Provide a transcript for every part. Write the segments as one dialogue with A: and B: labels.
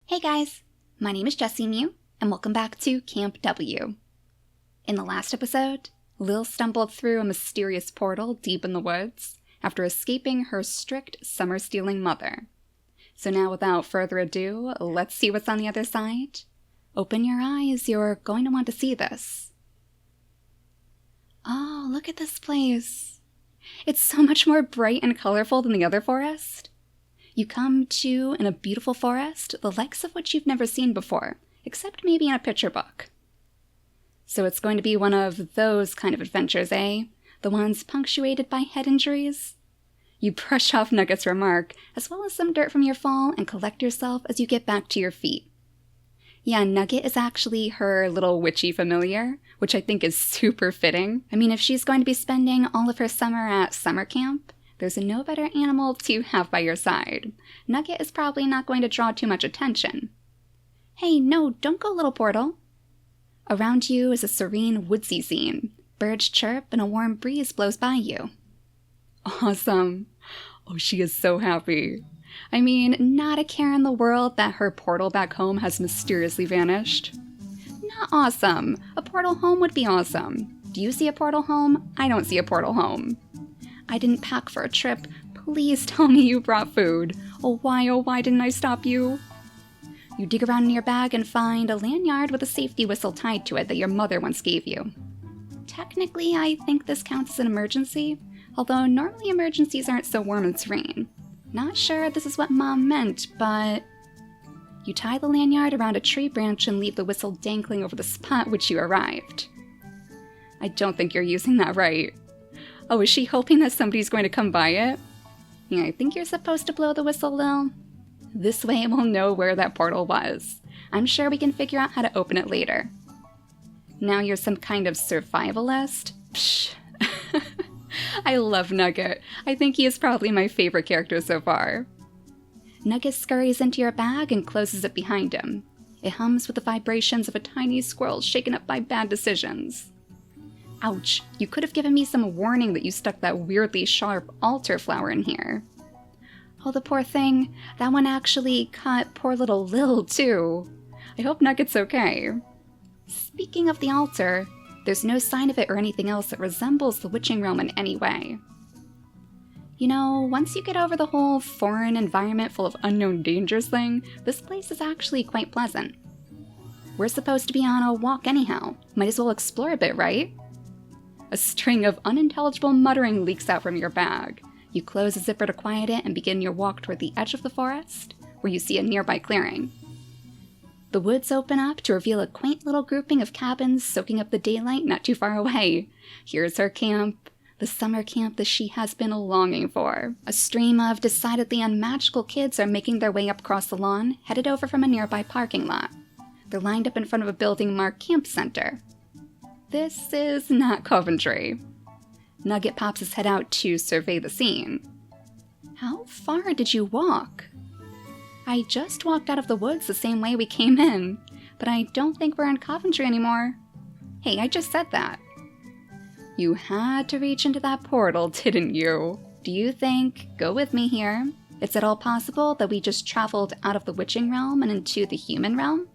A: Hey guys, my name is JessiMew, and welcome back to Camp W. In the last episode, Lil stumbled through a mysterious portal deep in the woods after escaping her strict summer-stealing mother. So now without further ado, let's see what's on the other side. Open your eyes, you're going to want to see this. Oh, look at this place. It's so much more bright and colorful than the other forest. You come to in a beautiful forest, the likes of which you've never seen before, except maybe in a picture book. So it's going to be one of those kind of adventures, eh? The ones punctuated by head injuries? You brush off Nugget's remark, as well as some dirt from your fall, and collect yourself as you get back to your feet. Yeah, Nugget is actually her little witchy familiar, which I think is super fitting. I mean, if she's going to be spending all of her summer at summer camp, there's no better animal to have by your side. Nugget is probably not going to draw too much attention. Hey, no, don't go, little portal. Around you is a serene woodsy scene. Birds chirp and a warm breeze blows by you. Awesome. Oh, she is so happy. I mean, not a care in the world that her portal back home has mysteriously vanished. Not awesome. A portal home would be awesome. Do you see a portal home? I don't see a portal home. I didn't pack for a trip. Please tell me you brought food. Oh, why didn't I stop you? You dig around in your bag and find a lanyard with a safety whistle tied to it that your mother once gave you. Technically, I think this counts as an emergency, although normally emergencies aren't so warm and serene. Not sure this is what Mom meant, but... You tie the lanyard around a tree branch and leave the whistle dangling over the spot which you arrived. I don't think you're using that right. Oh, is she hoping that somebody's going to come by it? Yeah, I think you're supposed to blow the whistle, Lil. This way we'll know where that portal was. I'm sure we can figure out how to open it later. Now you're some kind of survivalist? Psh. I love Nugget. I think he is probably my favorite character so far. Nugget scurries into your bag and closes it behind him. It hums with the vibrations of a tiny squirrel shaken up by bad decisions. Ouch, you could have given me some warning that you stuck that weirdly sharp altar flower in here. Oh, the poor thing. That one actually cut poor little Lil, too. I hope Nugget's okay. Speaking of the altar, there's no sign of it or anything else that resembles the witching realm in any way. You know, once you get over the whole foreign environment full of unknown dangers thing, this place is actually quite pleasant. We're supposed to be on a walk anyhow. Might as well explore a bit, right? A string of unintelligible muttering leaks out from your bag. You close the zipper to quiet it and begin your walk toward the edge of the forest, where you see a nearby clearing. The woods open up to reveal a quaint little grouping of cabins soaking up the daylight not too far away. Here's her camp, the summer camp that she has been longing for. A stream of decidedly unmagical kids are making their way up across the lawn, headed over from a nearby parking lot. They're lined up in front of a building marked Camp Center. This is not Coventry. Nugget pops his head out to survey the scene. How far did you walk? I just walked out of the woods the same way we came in, but I don't think we're in Coventry anymore. Hey, I just said that. You had to reach into that portal, didn't you? Do you think, go with me here, it's at all possible that we just traveled out of the witching realm and into the human realm?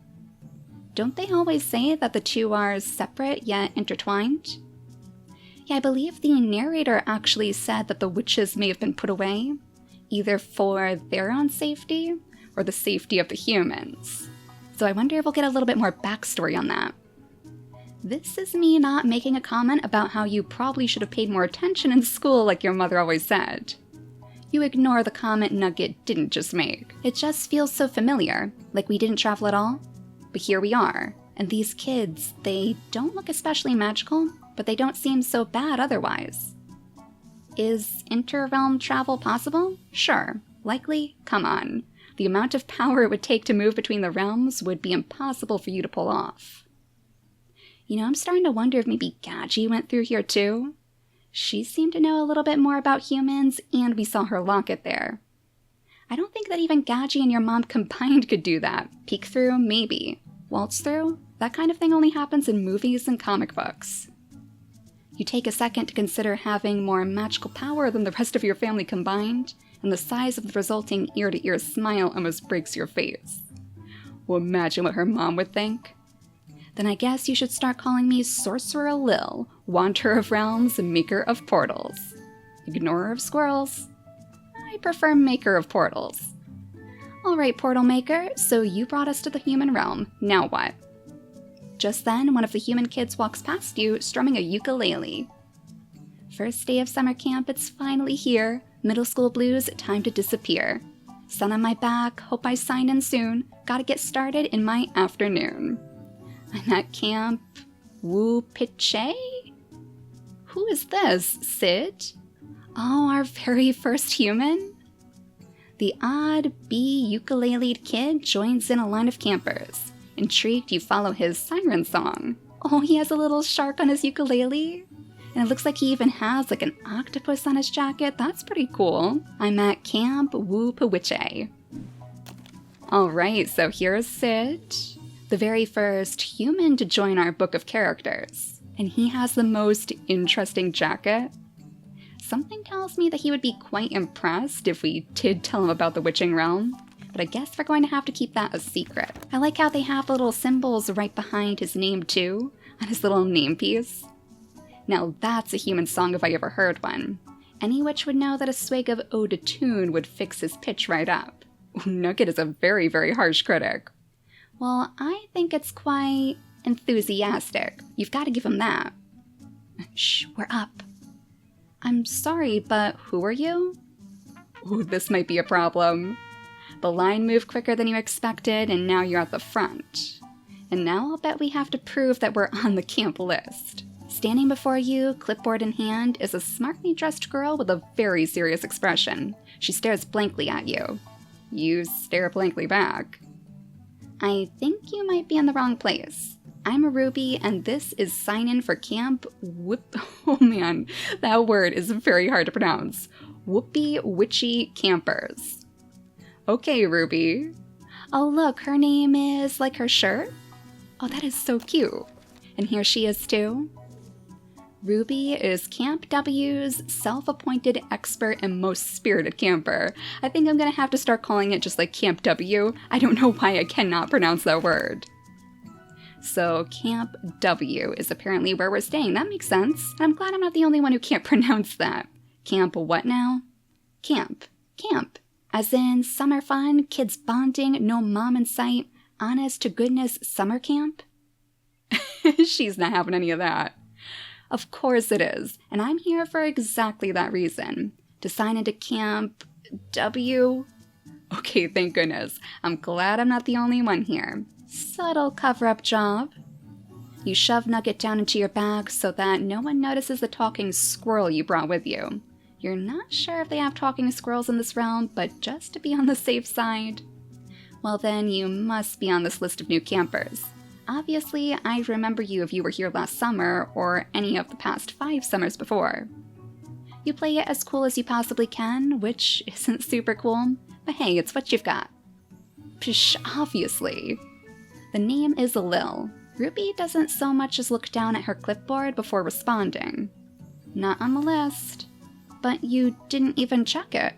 A: Don't they always say that the two are separate yet intertwined? Yeah, I believe the narrator actually said that the witches may have been put away, either for their own safety or the safety of the humans. So I wonder if we'll get a little bit more backstory on that. This is me not making a comment about how you probably should have paid more attention in school like your mother always said. You ignore the comment Nugget didn't just make. It just feels so familiar, like we didn't travel at all. But here we are, and these kids, they don't look especially magical, but they don't seem so bad otherwise. Is inter-realm travel possible? Sure. Likely? Come on. The amount of power it would take to move between the realms would be impossible for you to pull off. You know, I'm starting to wonder if maybe Gaji went through here too. She seemed to know a little bit more about humans, and we saw her locket there. I don't think that even Gaji and your mom combined could do that. Peek through, maybe. Waltz through? That kind of thing only happens in movies and comic books. You take a second to consider having more magical power than the rest of your family combined, and the size of the resulting ear-to-ear smile almost breaks your face. Well, imagine what her mom would think. Then I guess you should start calling me Sorcerer Lil, Wanderer of Realms, Maker of Portals. Ignorer of Squirrels. I prefer Maker of Portals. Alright, Portal Maker, so you brought us to the human realm. Now what? Just then, one of the human kids walks past you, strumming a ukulele. First day of summer camp, it's finally here. Middle school blues, time to disappear. Sun on my back, hope I sign in soon. Gotta get started in my afternoon. I'm at Camp Wu Piche? Who is this, Sid? Oh, our very first human? The odd, ukulele-ed kid joins in a line of campers. Intrigued, you follow his siren song. Oh, he has a little shark on his ukulele? And it looks like he even has like an octopus on his jacket. That's pretty cool. I'm at Camp Wu Piche. Alright, so here's Sid, the very first human to join our book of characters. And he has the most interesting jacket. Something tells me that he would be quite impressed if we did tell him about the witching realm. But I guess we're going to have to keep that a secret. I like how they have little symbols right behind his name too, on his little name piece. Now that's a human song if I ever heard one. Any witch would know that a swig of eau de tune would fix his pitch right up. Nugget is a very, very harsh critic. Well, I think it's quite enthusiastic. You've got to give him that. Shh, we're up. I'm sorry, but who are you? Ooh, this might be a problem. The line moved quicker than you expected, and now you're at the front. And now I'll bet we have to prove that we're on the camp list. Standing before you, clipboard in hand, is a smartly dressed girl with a very serious expression. She stares blankly at you. You stare blankly back. I think you might be in the wrong place. I'm a Ruby, and this is sign-in for Camp Oh man, that word is very hard to pronounce. Whoopie Witchy Campers. Okay, Ruby. Oh look, her name is like her shirt? Oh, that is so cute. And here she is too. Ruby is Camp W's self-appointed expert and most spirited camper. I think I'm gonna have to start calling it just like Camp W. I don't know why I cannot pronounce that word. So Camp W is apparently where we're staying. That makes sense. I'm glad I'm not the only one who can't pronounce that. Camp what now? Camp. Camp. As in summer fun, kids bonding, no mom in sight, honest to goodness summer camp? She's not having any of that. Of course it is, and I'm here for exactly that reason. To sign into Camp W? Okay, thank goodness. I'm glad I'm not the only one here. Subtle cover-up job. You shove Nugget down into your bag so that no one notices the talking squirrel you brought with you. You're not sure if they have talking squirrels in this realm, but just to be on the safe side. Well then, you must be on this list of new campers. Obviously, I remember you if you were here last summer, or any of the past 5 summers before. You play it as cool as you possibly can, which isn't super cool, but hey, it's what you've got. Psh, obviously. The name is Lil. Ruby doesn't so much as look down at her clipboard before responding. Not on the list. But you didn't even check it.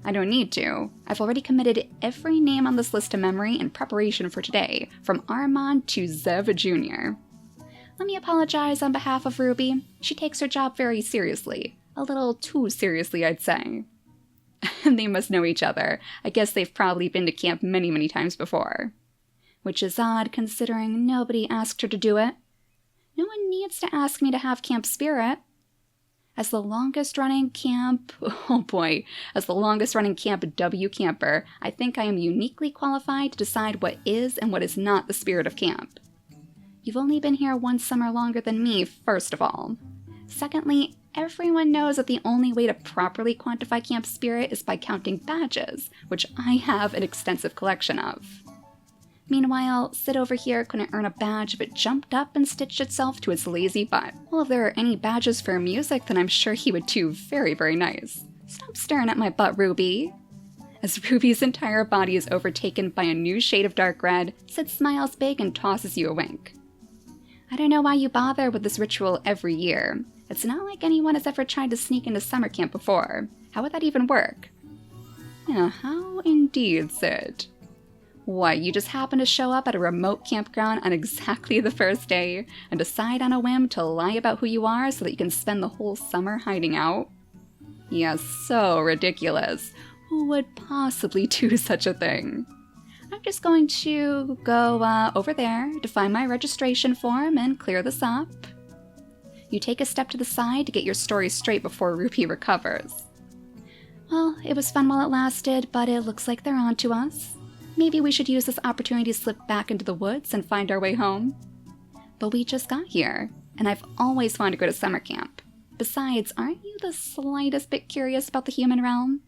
A: I don't need to. I've already committed every name on this list to memory in preparation for today, from Armand to Zev Jr. Let me apologize on behalf of Ruby. She takes her job very seriously. A little too seriously, I'd say. They must know each other. I guess they've probably been to camp many, many times before. Which is odd, considering nobody asked her to do it. No one needs to ask me to have camp spirit. As the longest-running camp... as the longest-running Camp W camper, I think I am uniquely qualified to decide what is and what is not the spirit of camp. You've only been here 1 summer longer than me, first of all. Secondly, everyone knows that the only way to properly quantify camp spirit is by counting badges, which I have an extensive collection of. Meanwhile, Sid over here couldn't earn a badge if it jumped up and stitched itself to its lazy butt. Well, if there are any badges for music, then I'm sure he would do very, very nice. Stop staring at my butt, Ruby. As Ruby's entire body is overtaken by a new shade of dark red, Sid smiles big and tosses you a wink. I don't know why you bother with this ritual every year. It's not like anyone has ever tried to sneak into summer camp before. How would that even work? Yeah, how indeed, Sid? What, you just happen to show up at a remote campground on exactly the first day and decide on a whim to lie about who you are so that you can spend the whole summer hiding out? Yeah, so ridiculous. Who would possibly do such a thing? I'm just going to go over there to find my registration form and clear this up. You take a step to the side to get your story straight before Ruby recovers. Well, it was fun while it lasted, but it looks like they're on to us. Maybe we should use this opportunity to slip back into the woods and find our way home. But we just got here, and I've always wanted to go to summer camp. Besides, aren't you the slightest bit curious about the human realm?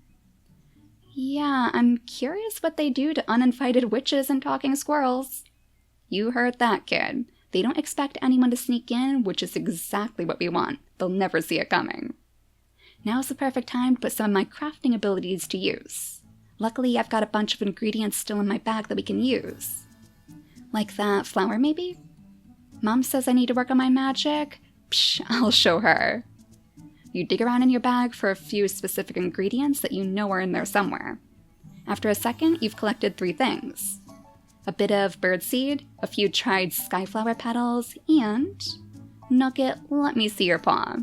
A: Yeah, I'm curious what they do to uninvited witches and talking squirrels. You heard that, kid. They don't expect anyone to sneak in, which is exactly what we want. They'll never see it coming. Now's the perfect time to put some of my crafting abilities to use. Luckily, I've got a bunch of ingredients still in my bag that we can use. Like that flower, maybe? Mom says I need to work on my magic? Psh, I'll show her. You dig around in your bag for a few specific ingredients that you know are in there somewhere. After a second, you've collected 3 things. A bit of birdseed, a few dried skyflower petals, and... Nugget, let me see your paw.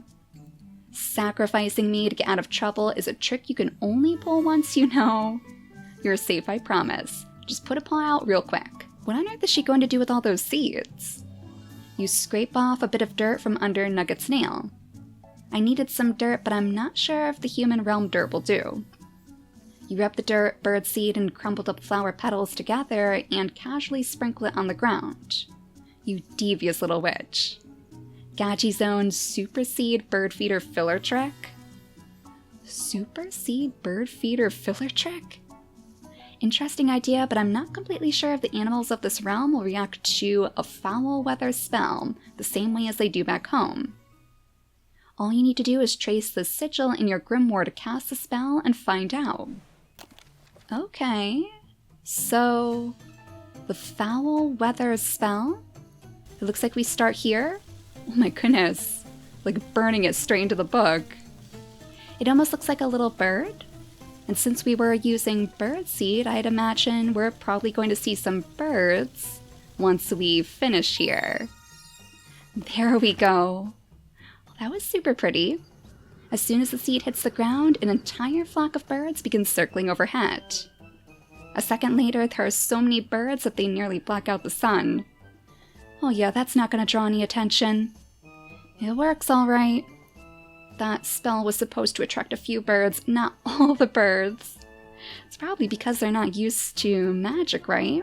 A: Sacrificing me to get out of trouble is a trick you can only pull once, you know. You're safe, I promise. Just put a paw out real quick. What on earth is she going to do with all those seeds? You scrape off a bit of dirt from under Nugget's nail. I needed some dirt, but I'm not sure if the human realm dirt will do. You rub the dirt, birdseed, and crumpled up flower petals together and casually sprinkle it on the ground. You devious little witch. Gachi's own Super Seed Bird Feeder Filler Trick? Super Seed Bird Feeder Filler Trick? Interesting idea, but I'm not completely sure if the animals of this realm will react to a foul weather spell the same way as they do back home. All you need to do is trace the sigil in your grimoire to cast the spell and find out. Okay, so the foul weather spell? It looks like we start here. Oh my goodness, like burning it straight into the book. It almost looks like a little bird. And since we were using birdseed, I'd imagine we're probably going to see some birds once we finish here. There we go. Well, that was super pretty. As soon as the seed hits the ground, an entire flock of birds begins circling overhead. A second later, there are so many birds that they nearly block out the sun. Oh yeah, that's not going to draw any attention. It works all right. That spell was supposed to attract a few birds, not all the birds. It's probably because they're not used to magic, right?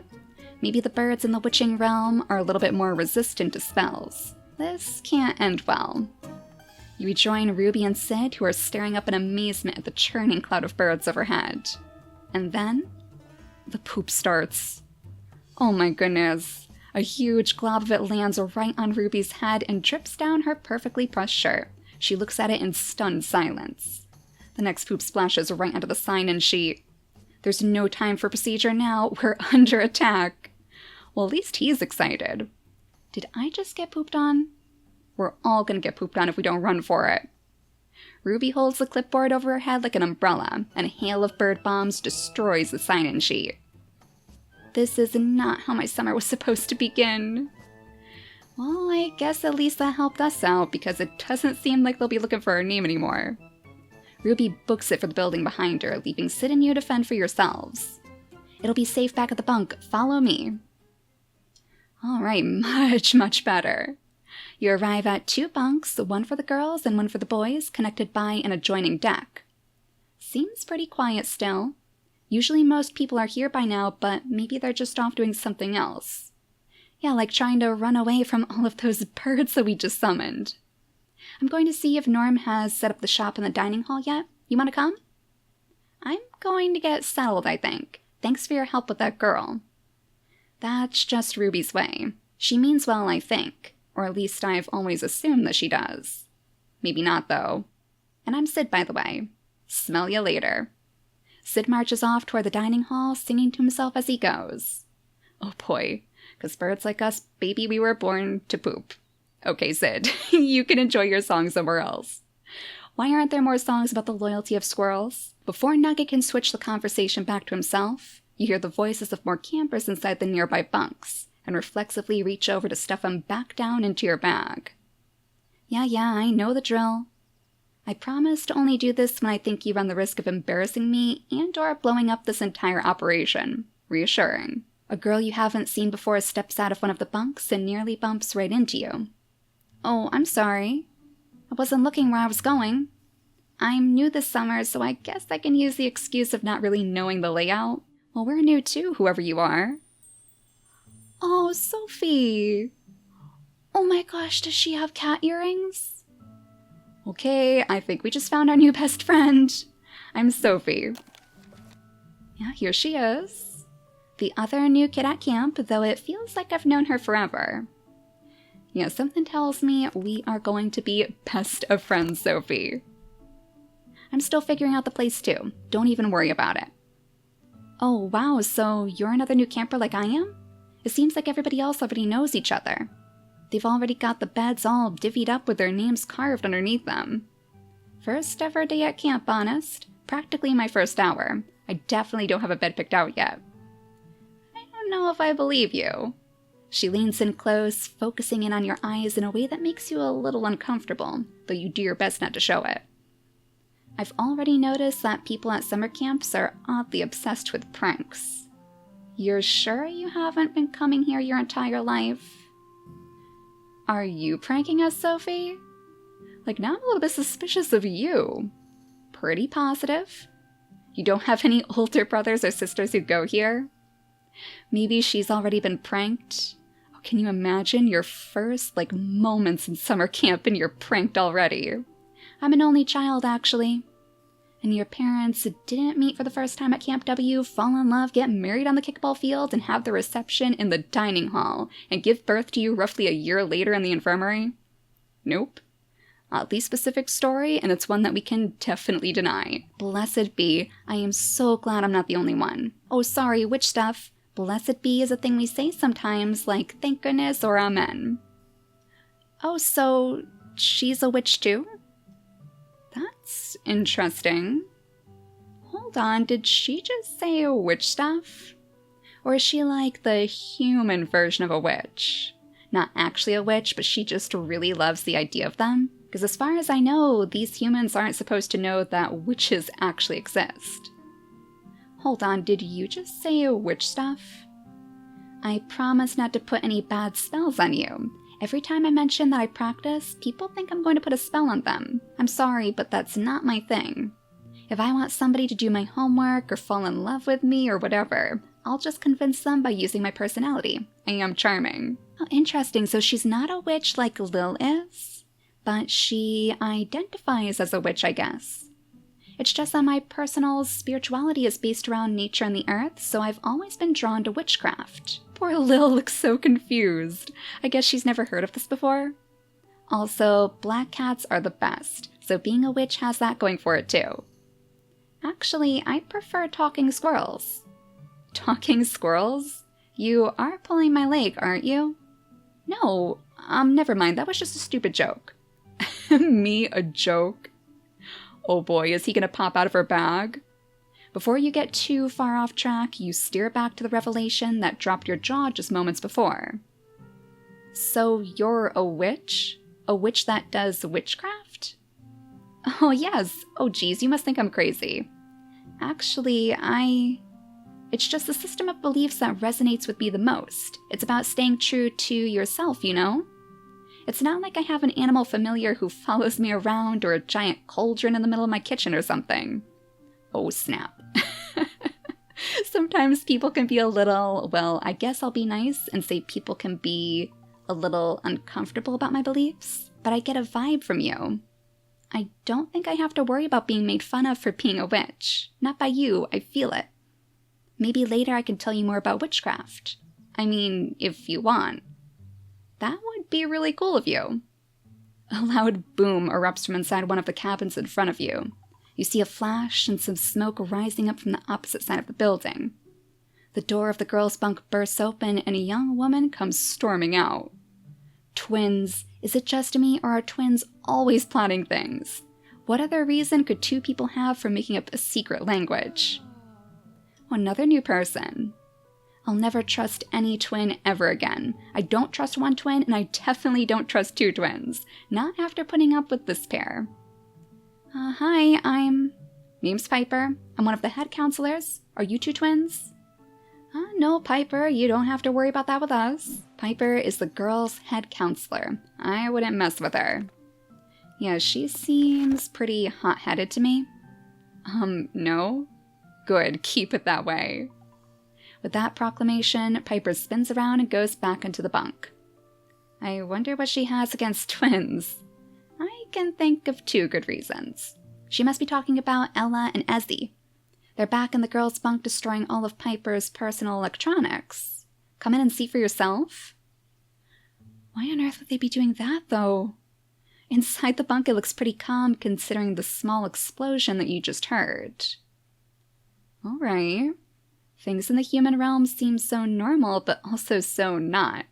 A: Maybe the birds in the witching realm are a little bit more resistant to spells. This can't end well. You rejoin Ruby and Sid, who are staring up in amazement at the churning cloud of birds overhead. And then, the poop starts. Oh my goodness. A huge glob of it lands right on Ruby's head and drips down her perfectly pressed shirt. She looks at it in stunned silence. The next poop splashes right onto the sign-in sheet. There's no time for procedure now. We're under attack. Well, at least he's excited. Did I just get pooped on? We're all gonna get pooped on if we don't run for it. Ruby holds the clipboard over her head like an umbrella, and a hail of bird bombs destroys the sign-in sheet. This is not how my summer was supposed to begin. Well, I guess at least that helped us out, because it doesn't seem like they'll be looking for her name anymore. Ruby books it for the building behind her, leaving Sid and you to fend for yourselves. It'll be safe back at the bunk. Follow me. Alright, much better. You arrive at 2 bunks, one for the girls and one for the boys, connected by an adjoining deck. Seems pretty quiet still. Usually most people are here by now, but maybe they're just off doing something else. Yeah, like trying to run away from all of those birds that we just summoned. I'm going to see if Norm has set up the shop in the dining hall yet. You want to come? I'm going to get settled, I think. Thanks for your help with that girl. That's just Ruby's way. She means well, I think. Or at least I've always assumed that she does. Maybe not, though. And I'm Sid, by the way. Smell ya later. Sid marches off toward the dining hall, singing to himself as he goes. Oh boy, 'cause birds like us, baby, we were born to poop. Okay, Sid, you can enjoy your song somewhere else. Why aren't there more songs about the loyalty of squirrels? Before Nugget can switch the conversation back to himself, You hear the voices of more campers inside the nearby bunks, and reflexively reach over to stuff them back down into your bag. Yeah, I know the drill. I promise to only do this when I think you run the risk of embarrassing me and/or blowing up this entire operation. Reassuring. A girl you haven't seen before steps out of one of the bunks and nearly bumps right into you. Oh, I'm sorry. I wasn't looking where I was going. I'm new this summer, so I guess I can use the excuse of not really knowing the layout. Well, we're new too, whoever you are. Oh, Sophie! Oh my gosh, does she have cat earrings? Okay, I think we just found our new best friend. I'm Sophie. Yeah, here she is. The other new kid at camp, though it feels like I've known her forever. Yeah, something tells me we are going to be best of friends, Sophie. I'm still figuring out the place too. Don't even worry about it. Oh, wow, so you're another new camper like I am? It seems like everybody else already knows each other. They've already got the beds all divvied up with their names carved underneath them. First ever day at camp, honest. Practically my first hour. I definitely don't have a bed picked out yet. I don't know if I believe you. She leans in close, focusing in on your eyes in a way that makes you a little uncomfortable, though you do your best not to show it. I've already noticed that people at summer camps are oddly obsessed with pranks. You're sure you haven't been coming here your entire life? Are you pranking us, Sophie? Like, now I'm a little bit suspicious of you. Pretty positive. You don't have any older brothers or sisters who go here? Maybe she's already been pranked? Oh, can you imagine your first, moments in summer camp and you're pranked already? I'm an only child, actually. And your parents didn't meet for the first time at Camp W, fall in love, get married on the kickball field, and have the reception in the dining hall, and give birth to you roughly a year later in the infirmary? Nope. Oddly specific story, and it's one that we can definitely deny. Blessed be. I am so glad I'm not the only one. Oh, sorry, witch stuff. Blessed be is a thing we say sometimes, like thank goodness or amen. Oh, so she's a witch too? That's interesting. Hold on, did she just say witch stuff? Or is she like the human version of a witch? Not actually a witch, but she just really loves the idea of them? Because as far as I know, these humans aren't supposed to know that witches actually exist. Hold on, did you just say witch stuff? I promise not to put any bad spells on you. Every time I mention that I practice, people think I'm going to put a spell on them. I'm sorry, but that's not my thing. If I want somebody to do my homework or fall in love with me or whatever, I'll just convince them by using my personality. I am charming. Oh, interesting. So she's not a witch like Lil is, but she identifies as a witch, I guess. It's just that my personal spirituality is based around nature and the earth, so I've always been drawn to witchcraft. Poor Lil looks so confused. I guess she's never heard of this before. Also, black cats are the best, so being a witch has that going for it too. Actually, I prefer talking squirrels. Talking squirrels? You are pulling my leg, aren't you? No, never mind, that was just a stupid joke. Me, a joke? Oh boy, is he gonna pop out of her bag? Before you get too far off track, you steer back to the revelation that dropped your jaw just moments before. So you're a witch? A witch that does witchcraft? Oh yes, oh geez, you must think I'm crazy. Actually, it's just the system of beliefs that resonates with me the most. It's about staying true to yourself, you know? It's not like I have an animal familiar who follows me around or a giant cauldron in the middle of my kitchen or something. Oh snap. Sometimes people can be a little, well, I guess I'll be nice and say people can be a little uncomfortable about my beliefs, but I get a vibe from you. I don't think I have to worry about being made fun of for being a witch. Not by you, I feel it. Maybe later I can tell you more about witchcraft. I mean, if you want. That would be really cool of you. A loud boom erupts from inside one of the cabins in front of you. You see a flash and some smoke rising up from the opposite side of the building. The door of the girls' bunk bursts open and a young woman comes storming out. Twins. Is it just me, or are twins always plotting things? What other reason could two people have for making up a secret language? Another new person. I'll never trust any twin ever again. I don't trust one twin, and I definitely don't trust two twins. Not after putting up with this pair. Hi, name's Piper. I'm one of the head counselors. Are you two twins? No, Piper, you don't have to worry about that with us. Piper is the girl's head counselor. I wouldn't mess with her. Yeah, she seems pretty hot-headed to me. No? Good, keep it that way. With that proclamation, Piper spins around and goes back into the bunk. I wonder what she has against twins. I can think of two good reasons. She must be talking about Ella and Ezzy. They're back in the girls' bunk destroying all of Piper's personal electronics. Come in and see for yourself? Why on earth would they be doing that, though? Inside the bunk, it looks pretty calm considering the small explosion that you just heard. Alright. Things in the human realm seem so normal, but also so not.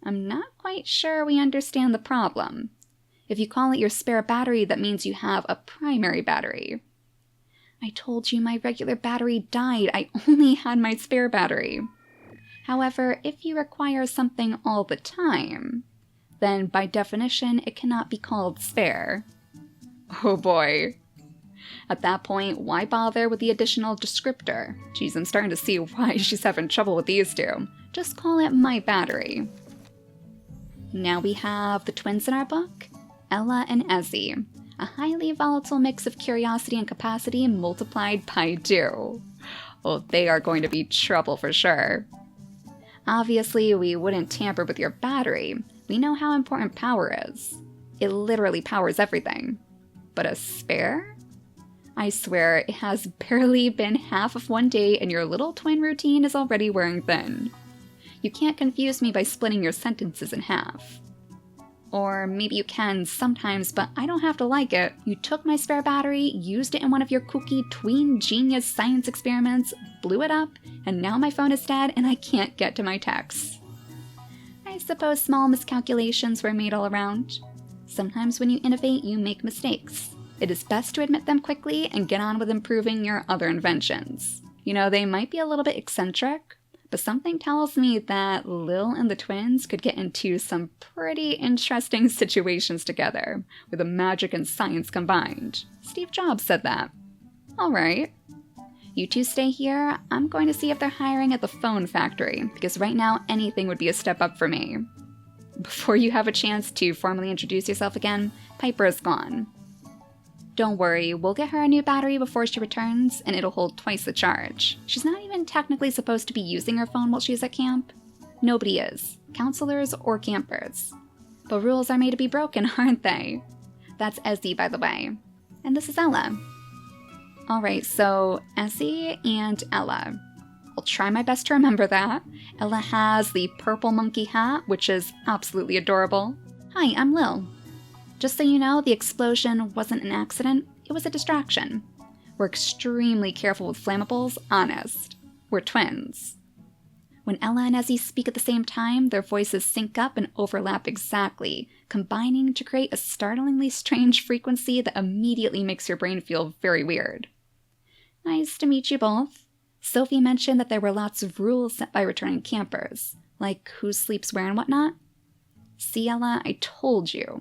A: I'm not quite sure we understand the problem. If you call it your spare battery, that means you have a primary battery. I told you my regular battery died. I only had my spare battery. However, if you require something all the time, then by definition, it cannot be called spare. Oh boy. At that point, why bother with the additional descriptor? Geez, I'm starting to see why she's having trouble with these two. Just call it my battery. Now we have the twins in our book, Ella and Ezzy. A highly volatile mix of curiosity and capacity multiplied by 2. Oh, they are going to be trouble for sure. Obviously, we wouldn't tamper with your battery. We know how important power is. It literally powers everything. But a spare? I swear, it has barely been half of one day and your little twin routine is already wearing thin. You can't confuse me by splitting your sentences in half. Or maybe you can sometimes, but I don't have to like it. You took my spare battery, used it in one of your kooky tween genius science experiments, blew it up, and now my phone is dead and I can't get to my texts. I suppose small miscalculations were made all around. Sometimes when you innovate, you make mistakes. It is best to admit them quickly and get on with improving your other inventions. You know, they might be a little bit eccentric, but something tells me that Lil and the twins could get into some pretty interesting situations together, with the magic and science combined. Steve Jobs said that. Alright. You two stay here. I'm going to see if they're hiring at the phone factory, because right now anything would be a step up for me. Before you have a chance to formally introduce yourself again, Piper is gone. Don't worry, we'll get her a new battery before she returns, and it'll hold twice the charge. She's not even technically supposed to be using her phone while she's at camp. Nobody is, counselors or campers. But rules are made to be broken, aren't they? That's Ezzy, by the way. And this is Ella. Alright, so Ezzy and Ella. I'll try my best to remember that. Ella has the purple monkey hat, which is absolutely adorable. Hi, I'm Lil. Just so you know, the explosion wasn't an accident, it was a distraction. We're extremely careful with flammables, honest. We're twins. When Ella and Ezzy speak at the same time, their voices sync up and overlap exactly, combining to create a startlingly strange frequency that immediately makes your brain feel very weird. Nice to meet you both. Sophie mentioned that there were lots of rules set by returning campers, like who sleeps where and whatnot. See, Ella, I told you.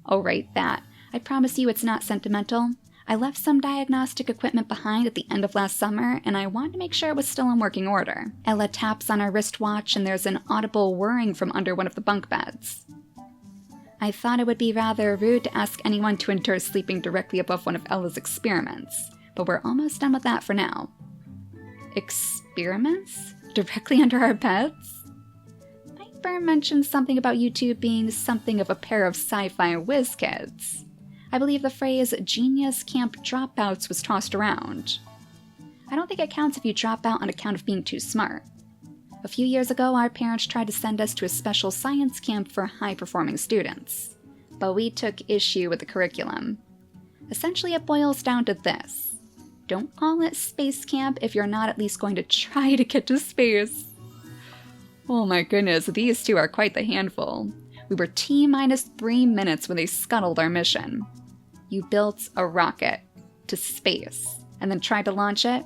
A: Oh, right, that. I promise you it's not sentimental. I left some diagnostic equipment behind at the end of last summer, and I wanted to make sure it was still in working order. Ella taps on her wristwatch, and there's an audible whirring from under one of the bunk beds. I thought it would be rather rude to ask anyone to endure sleeping directly above one of Ella's experiments, but we're almost done with that for now. Experiments? Directly under our beds? Piper mentioned something about you two being something of a pair of sci-fi whiz kids. I believe the phrase genius camp dropouts was tossed around. I don't think it counts if you drop out on account of being too smart. A few years ago, our parents tried to send us to a special science camp for high-performing students, but we took issue with the curriculum. Essentially, it boils down to this. Don't call it space camp if you're not at least going to try to get to space. Oh my goodness, these two are quite the handful. We were T-3 minutes when they scuttled our mission. You built a rocket to space and then tried to launch it?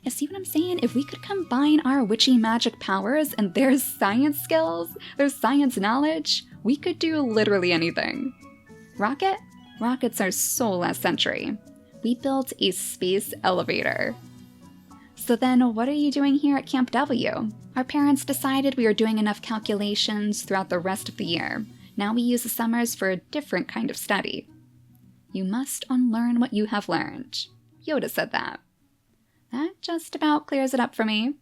A: You see what I'm saying? If we could combine our witchy magic powers and their science skills, their science knowledge, we could do literally anything. Rocket? Rockets are so last century. We built a space elevator. So then what are you doing here at Camp W? Our parents decided we were doing enough calculations throughout the rest of the year. Now we use the summers for a different kind of study. You must unlearn what you have learned. Yoda said that. That just about clears it up for me.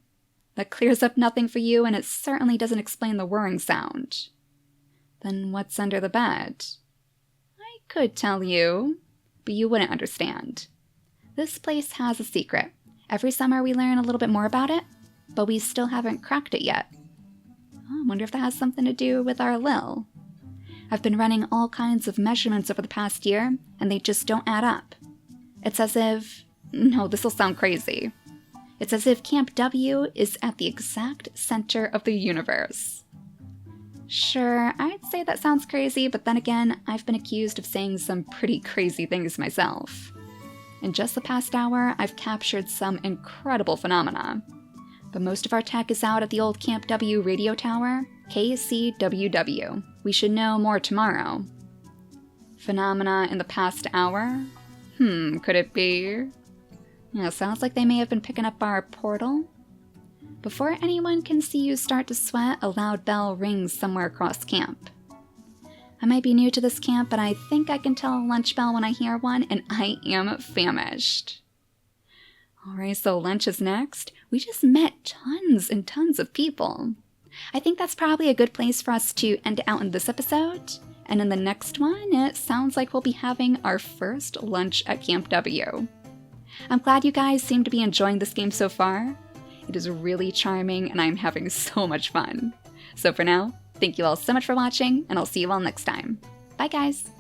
A: That clears up nothing for you, and it certainly doesn't explain the whirring sound. Then what's under the bed? I could tell you, but you wouldn't understand. This place has a secret. Every summer we learn a little bit more about it, but we still haven't cracked it yet. I wonder if that has something to do with our Lil. I've been running all kinds of measurements over the past year, and they just don't add up. It's as if... No, this'll sound crazy. It's as if Camp W is at the exact center of the universe. Sure, I'd say that sounds crazy, but then again, I've been accused of saying some pretty crazy things myself. In just the past hour, I've captured some incredible phenomena. But most of our tech is out at the old Camp W radio tower, KCWW. We should know more tomorrow. Phenomena in the past hour? Could it be? Yeah, sounds like they may have been picking up our portal. Before anyone can see you start to sweat, a loud bell rings somewhere across camp. I might be new to this camp, but I think I can tell a lunch bell when I hear one, and I am famished. Alright, so lunch is next. We just met tons and tons of people. I think that's probably a good place for us to end it out in this episode. And in the next one, it sounds like we'll be having our first lunch at Camp W. I'm glad you guys seem to be enjoying this game so far. It is really charming, and I'm having so much fun. So for now, thank you all so much for watching, and I'll see you all next time. Bye, guys!